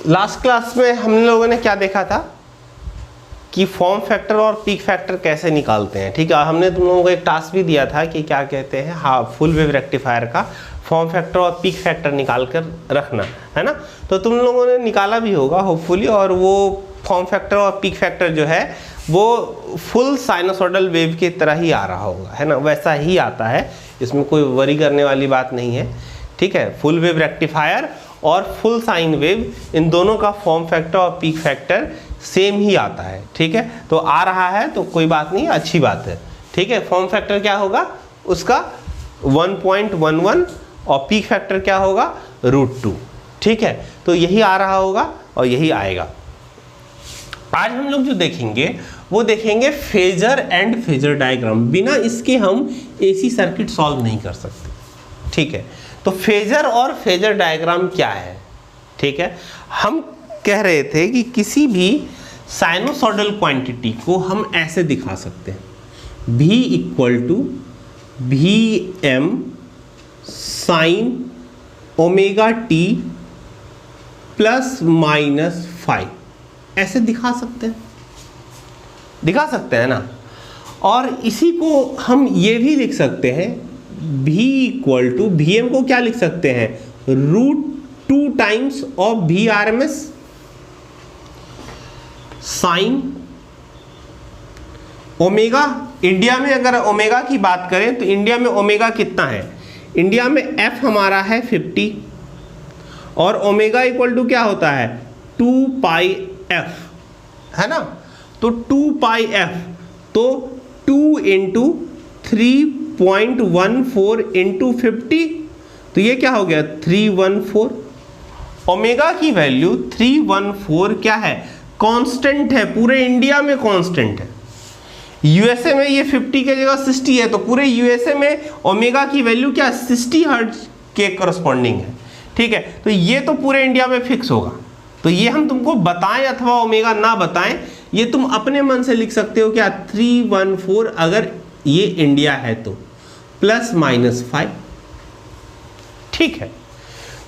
Last class में हम लोगों ने क्या देखा था कि फॉर्म फैक्टर और पीक फैक्टर कैसे निकालते हैं। ठीक है, हमने तुम लोगों को एक टास्क भी दिया था कि क्या कहते हैं, हाँ, फुल वेव रेक्टिफायर का फॉर्म फैक्टर और पीक फैक्टर निकाल कर रखना है ना। तो तुम लोगों ने निकाला भी होगा होपफुली, और वो फॉर्म फैक्टर और पीक फैक्टर जो है वो फुल साइनसोइडल वेव की तरह ही आ रहा होगा, है ना, वैसा ही आता है, इसमें कोई वरी करने वाली बात नहीं है। ठीक है, फुल वेव रेक्टिफायर और फुल साइन वेव, इन दोनों का फॉर्म फैक्टर और पीक फैक्टर सेम ही आता है। ठीक है, तो आ रहा है तो कोई बात नहीं, अच्छी बात है। ठीक है, फॉर्म फैक्टर क्या होगा उसका 1.11 और पीक फैक्टर क्या होगा √2। ठीक है, तो यही आ रहा होगा और यही आएगा। आज हम लोग जो देखेंगे वो देखेंगे फेजर एंड फेजर डायग्राम। बिना इसके हम एसी सर्किट सॉल्व नहीं कर सकते। ठीक है, तो फेजर और फेजर डायग्राम क्या है। ठीक है, हम कह रहे थे कि किसी भी साइनोसॉइडल क्वांटिटी को हम ऐसे दिखा सकते हैं, V = Vm sin ωt ±φ, ऐसे दिखा सकते हैं ना। और इसी को हम ये भी लिख सकते हैं, V = Vm को क्या लिख सकते हैं, √2 times of Vrms sine omega. India में अगर ओमेगा की बात करें तो इंडिया में ओमेगा कितना है, इंडिया में f हमारा है 50 और ओमेगा = क्या होता है 2πf, है ना। तो 2πf तो 2 × 3.14 × 50, तो ये क्या हो गया 314। ओमेगा की वैल्यू 314 क्या है, कांस्टेंट है, पूरे इंडिया में कांस्टेंट है। यूएसए में ये 50 के जगह 60 है, तो पूरे यूएसए में ओमेगा की वैल्यू क्या 60 हर्ट्ज के करस्पॉन्डिंग है। ठीक है, तो ये तो पूरे इंडिया में फिक्स होगा। तो ये हम तुमको बताएं अथवा ओमेगा ना बताएं, ये तुम अपने मन से लिख सकते हो क्या 314 अगर ये इंडिया है तो ±5। ठीक है,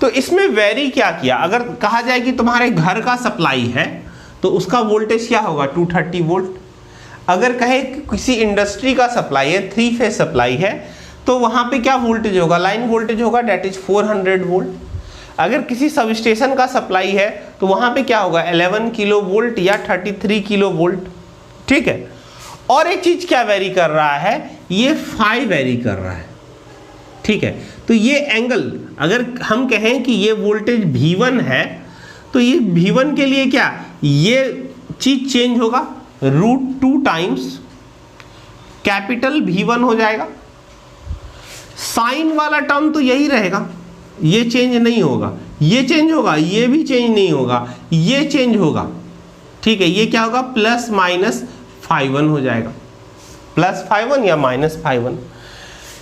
तो इसमें वेरी क्या किया, अगर कहा जाए कि तुम्हारे घर का सप्लाई है तो उसका वोल्टेज क्या होगा 230 वोल्ट। अगर कहे कि किसी इंडस्ट्री का सप्लाई है, 3 फेज सप्लाई है, तो वहां पे क्या वोल्टेज होगा, लाइन वोल्टेज होगा, डेट इज 400 वोल्ट। अगर किसी सब स्टेशन का सप्लाई है तो वहां पे क्या होगा 11 किलो वोल्ट या 33 किलो वोल्ट। ठीक है, और एक चीज क्या वेरी कर रहा है, ये फाई वेरी कर रहा है। ठीक है, तो ये एंगल, अगर हम कहें कि ये वोल्टेज V1 है तो ये V1 के लिए क्या, ये चीज चेंज होगा, √2 टाइम्स कैपिटल V1 हो जाएगा। साइन वाला टर्म तो यही रहेगा, ये चेंज नहीं होगा, ये चेंज होगा, ये भी चेंज नहीं होगा, ये चेंज होगा। ठीक है, ये क्या होगा +-φ1 हो जाएगा, +φ1 या -φ1।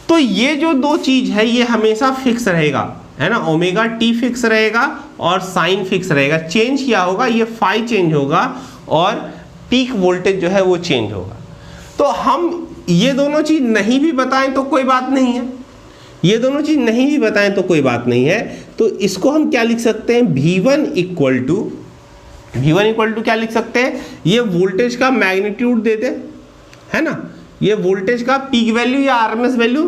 तो ये जो दो चीज है ये हमेशा फिक्स रहेगा, है ना, ओमेगा टी फिक्स रहेगा और साइन फिक्स रहेगा। चेंज क्या होगा, ये फाई चेंज होगा और पीक वोल्टेज जो है वो चेंज होगा। तो हम ये दोनों चीज नहीं भी बताएं तो कोई बात नहीं है, ये दोनों चीज नहीं भी बताएं तो कोई बात नहीं है। तो इसको हम क्या लिख सकते हैं, V1 = क्या लिख सकते हैं, ये वोल्टेज का मैग्नीट्यूड दे दे, है ना, ये वोल्टेज का पीक वैल्यू या आरएमएस वैल्यू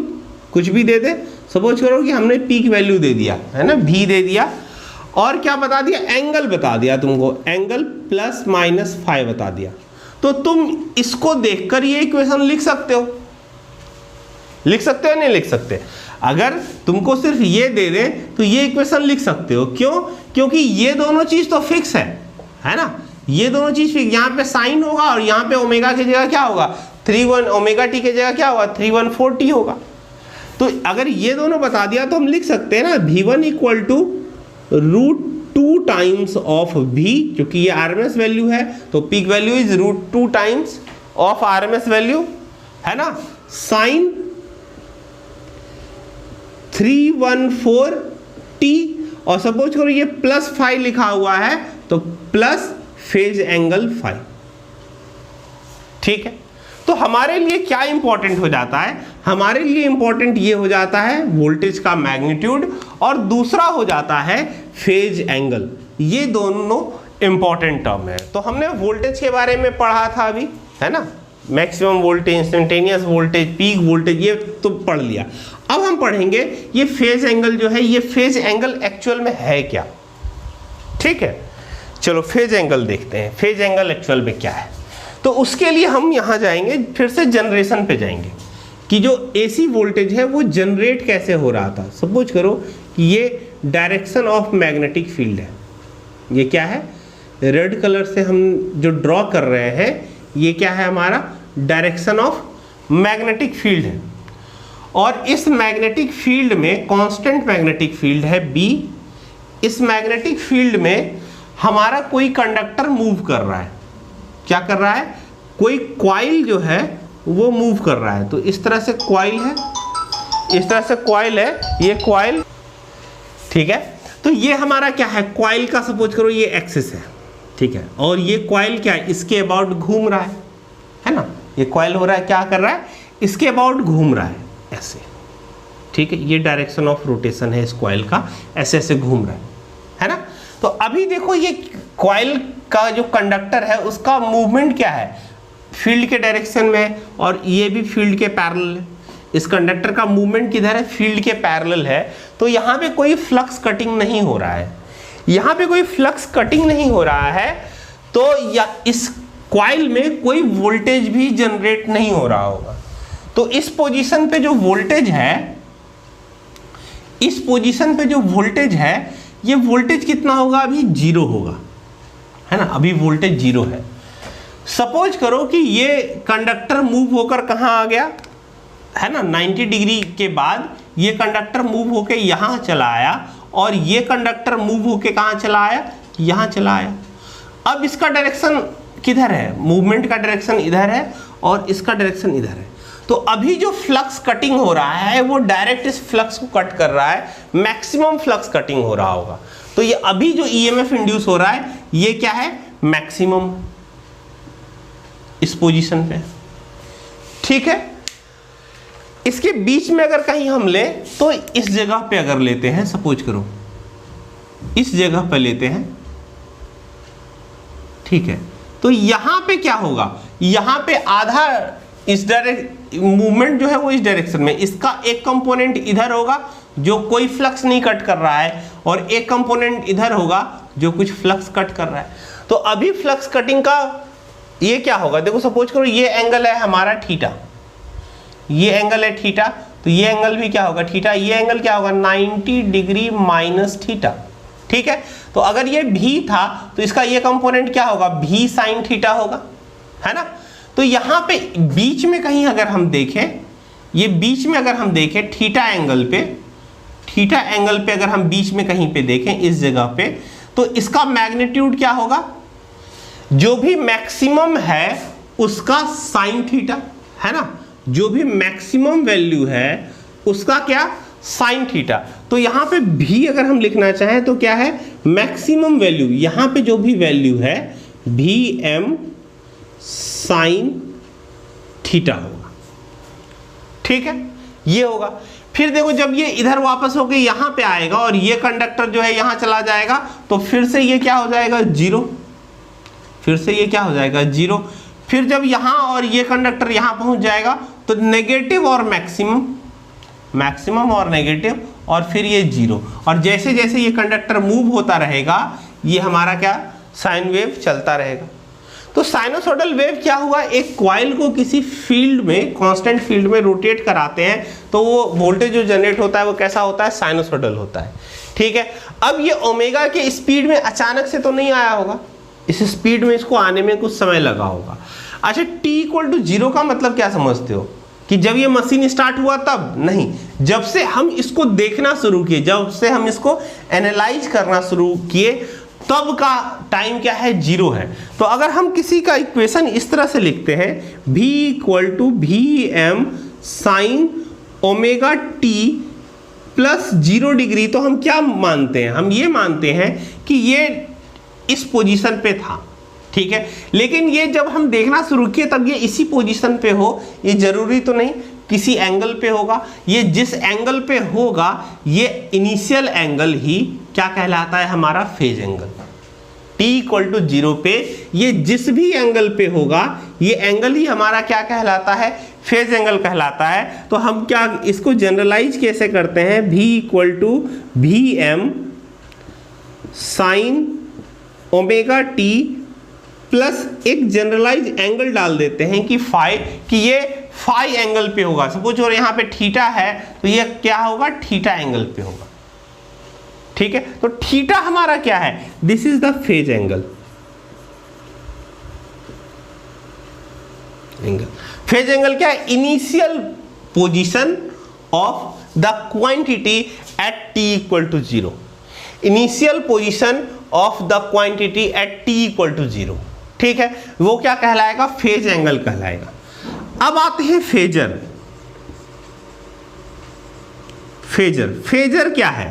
कुछ भी दे दे। सपोज करो कि हमने पीक वैल्यू दे दिया, है ना, V दे दिया, और क्या बता दिया, एंगल बता दिया तुमको, एंगल ±φ बता दिया। तो तुम इसको देखकर ये इक्वेशन लिख सकते हो, लिख सकते हो नहीं लिख सकते। अगर तुमको सिर्फ ये दे दें तो ये इक्वेशन लिख सकते हो। क्यों, क्योंकि ये दोनों चीज तो फिक्स है ना, ये दोनों चीज फिक्स। यहाँ पे साइन होगा और यहाँ पे ओमेगा की जगह क्या होगा ओमेगा टी की जगह क्या होगा 314 होगा। तो अगर ये दोनों बता दिया तो हम लिख सकते हैं ना, V1 = √2 टाइम्स ऑफ V, क्योंकि ये आरएमएस वैल्यू है तो peak value is √2 times of RMS value, है ना, साइन 314t, और सपोज करो ये +φ लिखा हुआ है तो प्लस फेज एंगल φ। ठीक है, तो हमारे लिए क्या इंपॉर्टेंट हो जाता है, हमारे लिए इंपॉर्टेंट ये हो जाता है वोल्टेज का मैग्नीट्यूड, और दूसरा हो जाता है फेज एंगल। ये दोनों इंपॉर्टेंट टर्म है। तो हमने वोल्टेज के बारे में पढ़ा था अभी, है ना, maximum voltage, instantaneous voltage, peak voltage, ये तो पढ़ लिया। अब हम पढ़ेंगे ये फेज एंगल जो है, ये फेज एंगल एक्चुअल में है क्या। ठीक है, चलो फेज एंगल देखते हैं, फेज एंगल एक्चुअल में क्या है। तो उसके लिए हम यहाँ जाएंगे, फिर से जनरेशन पे जाएंगे कि जो एसी वोल्टेज है वो जनरेट कैसे हो रहा था। सपोज करो कि ये डायरेक्शन ऑफ मैग्नेटिक फील्ड है, ये क्या है, रेड कलर से हम जो ड्रॉ कर रहे हैं ये क्या है, हमारा डायरेक्शन ऑफ मैग्नेटिक फील्ड है। और इस मैग्नेटिक फील्ड में कांस्टेंट मैग्नेटिक फील्ड है B। इस मैग्नेटिक फील्ड में हमारा कोई कंडक्टर मूव कर रहा है, क्या कर रहा है, कोई कॉइल जो है वो मूव कर रहा है। तो इस तरह से कॉइल है, इस तरह से कॉइल है, ये कॉइल, ठीक है। तो ये हमारा क्या है, कॉइल का सपोज करो ये एक्सिस है, ठीक है, और ये कॉइल क्या है, इसके अबाउट घूम रहा है ना, ये कॉइल हो रहा है, क्या कर रहा है, इसके अबाउट घूम रहा है ऐसे, ठीक है, ये डायरेक्शन ऑफ रोटेशन है इस कॉइल का, ऐसे ऐसे घूम रहा है ना। तो अभी देखो ये कॉइल का जो कंडक्टर है उसका मूवमेंट क्या है, फील्ड के डायरेक्शन में, और ये भी फील्ड के पैरेलल है। इस कंडक्टर का मूवमेंट किधर है, फील्ड के पैरेलल है। तो यहाँ पे कोई फ्लक्स कटिंग नहीं हो रहा है, यहाँ पे कोई फ्लक्स कटिंग नहीं हो रहा है, तो या इस कॉइल में कोई वोल्टेज भी जनरेट नहीं हो रहा होगा। तो इस पोजीशन पे जो वोल्टेज है, इस पोजीशन पे जो वोल्टेज है, ये वोल्टेज कितना होगा, अभी 0 होगा, है ना, अभी वोल्टेज 0 है। सपोज करो कि ये कंडक्टर मूव होकर कहाँ आ गया, है ना, 90 डिग्री के बाद ये कंडक्टर मूव होकर यहाँ चला आया, और ये कंडक्टर मूव होकर कहाँ चला आया, यहाँ चला आया। अब इसका डायरेक्शन किधर है, मूवमेंट का डायरेक्शन इधर है और इसका डायरेक्शन इधर है। तो अभी जो फ्लक्स कटिंग हो रहा है वो डायरेक्ट इस फ्लक्स को कट कर रहा है, मैक्सिमम फ्लक्स कटिंग हो रहा होगा। तो ये अभी जो ईएमएफ इंड्यूस हो रहा है ये क्या है, मैक्सिमम, इस पोजीशन पे, ठीक है। इसके बीच में अगर कहीं हम ले तो इस जगह पे अगर लेते हैं, सपोज करो इस जगह पे लेते हैं, ठीक है, तो यहां पे क्या होगा, यहां पे आधा इस डायरेक्ट मूवमेंट जो है वो इस डायरेक्शन में, इसका एक कंपोनेंट इधर होगा जो कोई फ्लक्स नहीं कट कर रहा है, और एक कंपोनेंट इधर होगा जो कुछ फ्लक्स कट कर रहा है। तो अभी फ्लक्स कटिंग का ये क्या होगा, देखो सपोज करो ये एंगल है हमारा थीटा, ये एंगल है थीटा, तो ये एंगल भी क्या होगा, थीटा, ये एंगल क्या होगा, 90 डिग्री माइनस थीटा, ठीक है। तो अगर ये भी था तो इसका ये कंपोनेंट क्या होगा, भी साइन थीटा होगा, है ना। तो यहाँ पे बीच में कहीं अगर हम देखें, ये बीच में अगर हम देखें थीटा एंगल पे, थीटा एंगल पे अगर हम बीच में कहीं पे देखें इस जगह पे, तो इसका मैग्नीट्यूड क्या होगा, जो भी मैक्सिमम है उसका साइन थीटा, है ना, जो भी मैक्सिमम वैल्यू है उसका क्या, साइन थीटा। तो यहाँ पे भी अगर हम लिखना चाहें तो क्या है, मैक्सिमम वैल्यू, यहाँ पे जो भी वैल्यू है भी एम साइन थीटा होगा, ठीक है, ये होगा। फिर देखो जब ये इधर वापस होके यहाँ पे आएगा और ये कंडक्टर जो है यहाँ चला जाएगा, तो फिर से ये क्या हो जाएगा, 0, फिर से ये क्या हो जाएगा, 0। फिर जब यहाँ और ये कंडक्टर यहाँ पहुँच जाएगा तो नेगेटिव और मैक्सिमम, मैक्सिमम और नेगेटिव, और फिर ये 0। और जैसे जैसे ये कंडक्टर मूव होता रहेगा ये हमारा क्या, साइन वेव चलता रहेगा। तो साइनोसॉइडल वेव क्या हुआ, एक कॉइल को किसी फील्ड में, कांस्टेंट फील्ड में रोटेट कराते हैं तो वो वोल्टेज जो जनरेट होता है वो कैसा होता है, साइनोसॉइडल होता है, ठीक है। अब ये ओमेगा के स्पीड में अचानक से तो नहीं आया होगा, इस स्पीड में इसको आने में कुछ समय लगा होगा। अच्छा, t=0 का मतलब क्या समझते हो, कि जब ये मशीन स्टार्ट हुआ तब नहीं, जब से हम इसको देखना शुरू किए, जब से हम इसको एनालाइज करना शुरू किए तब का टाइम क्या है, 0 है। तो अगर हम किसी का इक्वेशन इस तरह से लिखते हैं, v=Vm sine omega t plus 0 degree, तो हम क्या मानते हैं, हम ये मानते हैं कि ये इस पोजीशन पे था, ठीक है। लेकिन ये जब हम देखना शुरू किए तब ये इसी पोजीशन पे हो, ये जरूरी तो नहीं, किसी एंगल पे होगा। ये जिस एंगल पे होगा ये इनिशियल एंगल ही क्या कहलाता है, हमारा phase angle, t equal to 0 पे ये जिस भी एंगल पे होगा ये एंगल ही हमारा क्या कहलाता है, फेज एंगल कहलाता है। तो हम क्या इसको जनरलाइज कैसे करते हैं, v equal to V M sine omega T plus एक जनरलाइज एंगल डाल देते हैं कि फाई, कि ये फाई एंगल पे होगा। सपोज और यहाँ पे थीटा है तो ये क्या होगा, थीटा एंगल पे होगा। ठीक है, तो थीटा हमारा क्या है, this is the phase angle. Phase angle क्या है, initial position of the quantity at T equal to 0। Initial position of the quantity at T equal to 0। ठीक है, वो क्या कहलाएगा, फेज एंगल कहलाएगा। अब आते हैं फेजर। फेजर क्या है,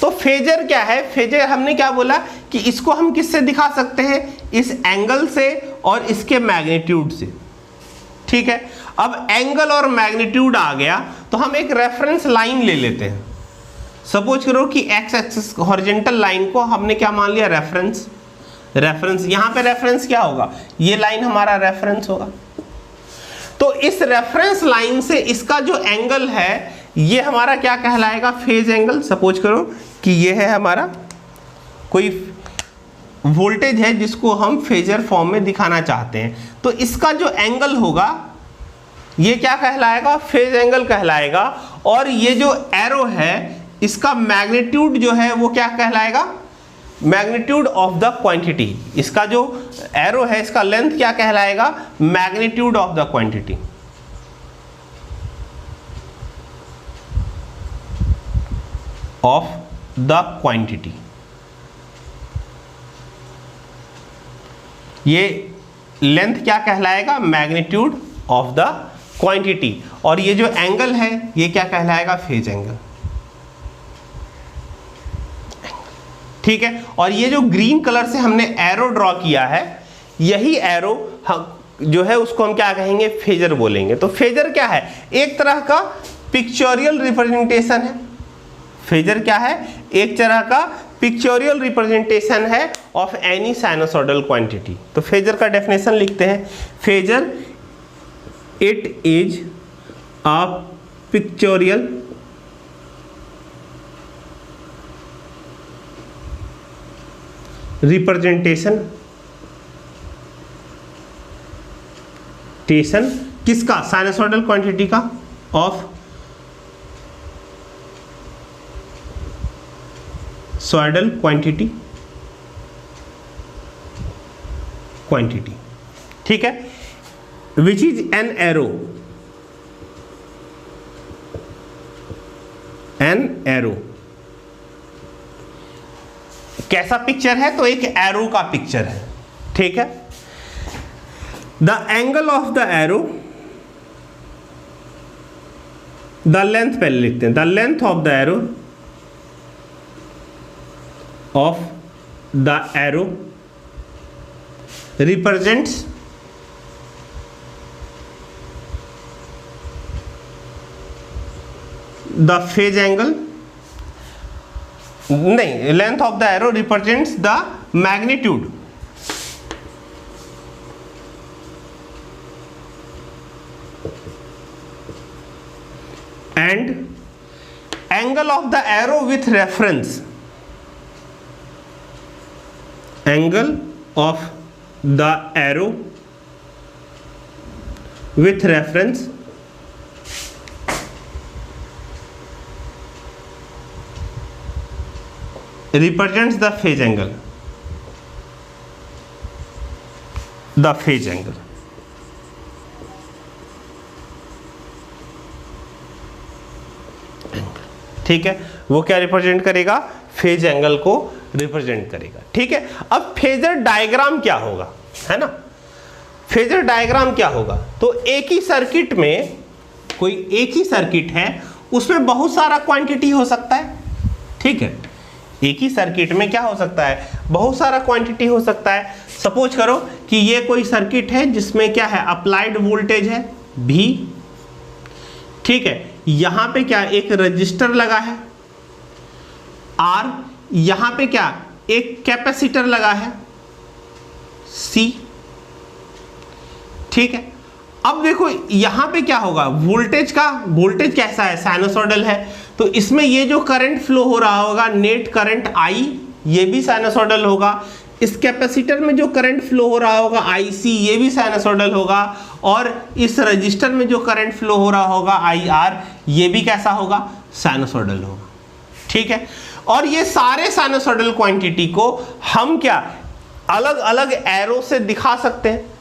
तो फेजर क्या है, फेजर हमने क्या बोला कि इसको हम किससे दिखा सकते हैं, इस एंगल से और इसके मैग्नीट्यूड से। ठीक है, अब एंगल और मैग्नीट्यूड आ गया तो हम एक रेफरेंस लाइन ले लेते हैं। सपोज करो कि एक्स एक्सिस हॉरिजॉन्टल लाइन को हमने क्या मान लिया, रेफरेंस। यहां पे रेफरेंस क्या होगा, ये लाइन हमारा रेफरेंस होगा। तो इस रेफरेंस लाइन से इसका जो एंगल है ये हमारा क्या कहलाएगा, फेज एंगल। सपोज करो कि ये है हमारा कोई वोल्टेज है जिसको हम फेजर फॉर्म में दिखाना चाहते हैं, तो इसका जो एंगल होगा ये क्या कहलाएगा, फेज एंगल कहलाएगा। और ये जो एरो है इसका मैग्नीट्यूड जो है वो क्या कहलाएगा, मैग्नीट्यूड ऑफ द क्वांटिटी। इसका जो एरो है इसका लेंथ क्या कहलाएगा, magnitude of the quantity. Of the quantity, ये लेंथ क्या कहलाएगा, मैग्नीट्यूड ऑफ द क्वांटिटी। और ये जो एंगल है ये क्या कहलाएगा, फेज एंगल। ठीक है, और ये जो ग्रीन कलर से हमने एरो ड्रॉ किया है, यही एरो जो है उसको हम क्या कहेंगे, फेजर बोलेंगे। तो फेजर क्या है, एक तरह का पिक्चोरियल रिप्रेजेंटेशन है। फेजर क्या है, एक तरह का पिक्चोरियल रिप्रेजेंटेशन है ऑफ एनी साइनोसॉइडल क्वांटिटी। तो फेजर का डेफिनेशन लिखते हैं, phasor it is a pictorial representation किसका, साइनोसॉइडल क्वांटिटी का, ऑफ सॉइडल क्वांटिटी। ठीक है, विच इज एन एरो, कैसा पिक्चर है, तो एक एरो का पिक्चर है। ठीक है, the angle of the arrow, the length पहले लिखते हैं, the length of the arrow of the arrow represents the phase angle, नहीं, length of the arrow represents the magnitude and angle of the arrow with reference, angle of the arrow with reference represents the phase angle, ठीक है, वो क्या represent करेगा, phase angle को represent करेगा। ठीक है, अब फेजर डायग्राम क्या होगा, है ना, फेजर डायग्राम क्या होगा, तो एक ही सर्किट में, कोई एक ही सर्किट है उसमें बहुत सारा क्वांटिटी हो सकता है। ठीक है, एक ही सर्किट में क्या हो सकता है, बहुत सारा क्वांटिटी हो सकता है। सपोज करो कि ये कोई सर्किट है जिसमें क्या है, अप्लाइड वोल्टेज है V। ठीक है, यहां पे क्या, एक रजिस्टर लगा है R, यहां पे क्या, एक कैपेसिटर लगा है सी, ठीक है। अब देखो यहां पे क्या होगा, वोल्टेज कैसा है, साइनोसॉइडल है, तो इसमें ये जो करंट फ्लो हो रहा होगा नेट करंट आई, ये भी साइनोसॉइडल होगा। इस कैपेसिटर में जो करंट फ्लो हो रहा होगा IC, ये भी साइनोसॉइडल होगा। और इस रजिस्टर में जो करंट फ्लो हो रहा होगा IR, ये भी कैसा होगा, साइनोसॉइडल होगा, ठीक है। और ये सारे साइनोसॉइडल क्वांटिटी को हम क्या अलग अलग एरो से दिखा सकते हैं।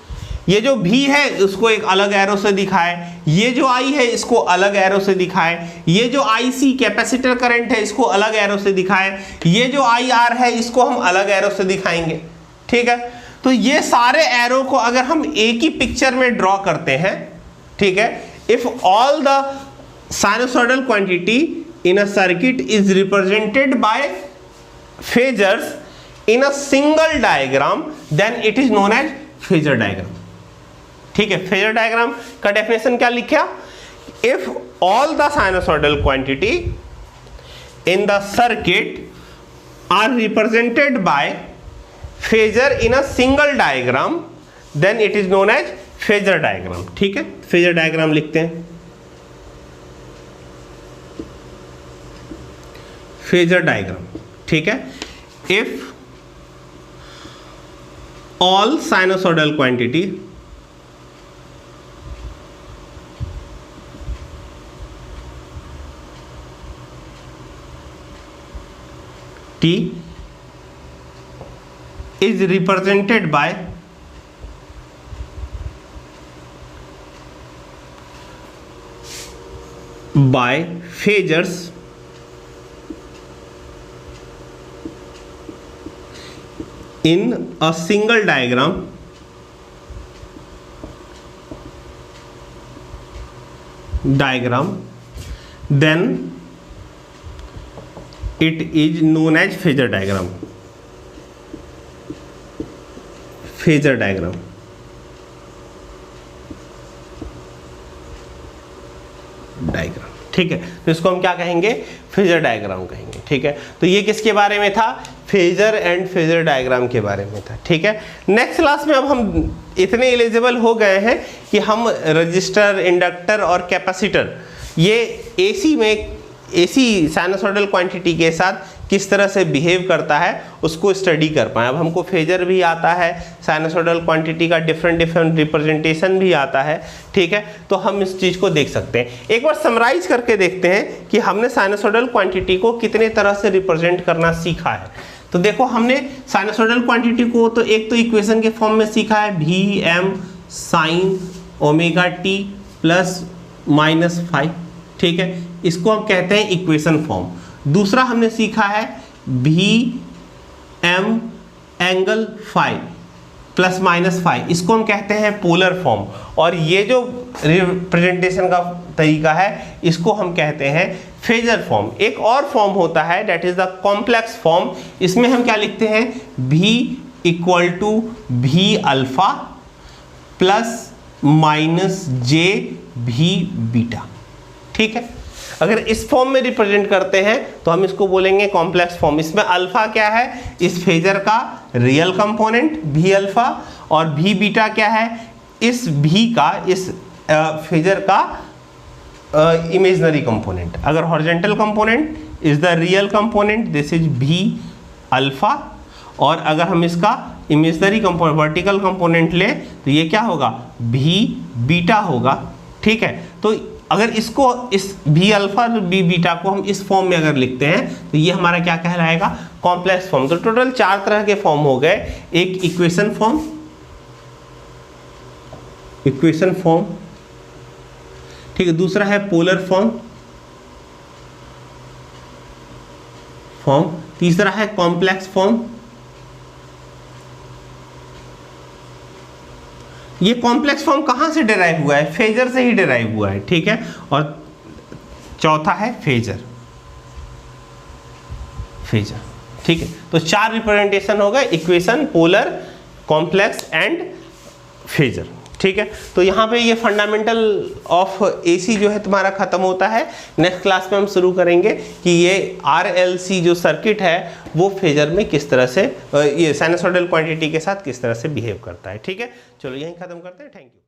ये जो V है उसको एक अलग एरो से दिखाए, ये जो I है इसको अलग एरो से दिखाए, ये जो IC कैपेसिटर करंट है इसको अलग एरो से दिखाए, ये जो IR है इसको हम अलग एरो से दिखाएंगे, ठीक है। तो ये सारे एरो को अगर हम एक ही पिक्चर में ड्रॉ करते हैं, ठीक है, if all the sinusoidal quantity in a circuit is represented by phasors in a single diagram, then it is known as phasor diagram, ठीक है। फेजर डायग्राम का डेफिनेशन क्या लिखा, if all the sinusoidal quantity in the circuit are represented by phasor in a single diagram, then it is known as phasor diagram, ठीक है। Phasor diagram लिखते हैं, phasor diagram, ठीक है। If all sinusoidal quantity T is represented by phasors in a single diagram, then it is known as phasor diagram, phasor diagram, ठीक है। तो इसको हम क्या कहेंगे, फेजर डायग्राम कहेंगे, ठीक है। तो ये किसके बारे में था, फेजर एंड फेजर डायग्राम के बारे में था, ठीक है। नेक्स्ट क्लास में अब हम इतने एलिजिबल हो गए हैं कि हम रजिस्टर, इंडक्टर और कैपेसिटर ये एसी साइनोसॉइडल क्वांटिटी के साथ किस तरह से बिहेव करता है उसको स्टडी कर पाए। अब हमको फेजर भी आता है, साइनोसॉइडल क्वांटिटी का डिफरेंट रिप्रेजेंटेशन भी आता है, ठीक है। तो हम इस चीज़ को देख सकते हैं। एक बार समराइज करके देखते हैं कि हमने साइनोसॉइडल क्वांटिटी को कितने तरह से रिप्रेजेंट करना सीखा है। तो देखो हमने साइनोसॉइडल क्वांटिटी को तो एक तो इक्वेशन के फॉर्म में सीखा है, Vm sin omega t plus minus five, ठीक है, इसको हम कहते हैं इक्वेशन फॉर्म। दूसरा हमने सीखा है Vm angle five plus minus five, इसको हम कहते हैं पोलर फॉर्म। और ये जो रिप्रेजेंटेशन का तरीका है इसको हम कहते हैं फेजर फॉर्म। एक और फॉर्म होता है that is the complex form. इसमें हम क्या लिखते हैं, V equal to V alpha plus minus J V beta, ठीक है। अगर इस फॉर्म में रिप्रेजेंट करते हैं तो हम इसको बोलेंगे कॉम्प्लेक्स फॉर्म। इसमें अल्फा क्या है, इस फेजर का रियल कंपोनेंट V अल्फा, और V बीटा क्या है, इस V का, इस फेजर का इमेजनरी कंपोनेंट। अगर horizontal component is the real component, this is V alpha, और अगर हम इसका इमेजनरी कंपोनेंट वर्टिकल कंपोनेंट ले तो ये क्या होगा, V बीटा होगा, ठीक है। तो अगर इसको, इस V अल्फा और V बीटा को हम इस फॉर्म में अगर लिखते हैं तो ये हमारा क्या कहलाएगा, कॉम्प्लेक्स फॉर्म। तो टोटल 4 तरह के फॉर्म हो गए। एक इक्वेशन फॉर्म, ठीक है, दूसरा है पोलर फॉर्म, तीसरा है कॉम्प्लेक्स फॉर्म। ये कॉम्प्लेक्स फॉर्म कहाँ से डिराइव हुआ है, फेजर से ही डिराइव हुआ है, ठीक है। और चौथा है फेजर, ठीक है। तो 4 रिप्रेजेंटेशन हो गए, equation, polar, complex and phasor, ठीक है, तो यहाँ पे ये फंडामेंटल ऑफ एसी जो है तुम्हारा खत्म होता है। नेक्स्ट क्लास में हम शुरू करेंगे कि ये आरएलसी जो सर्किट है वो फेजर में किस तरह से ये साइनसॉइडल क्वांटिटी के साथ किस तरह से बिहेव करता है। ठीक है, चलो यहीं खत्म करते हैं। Thank you.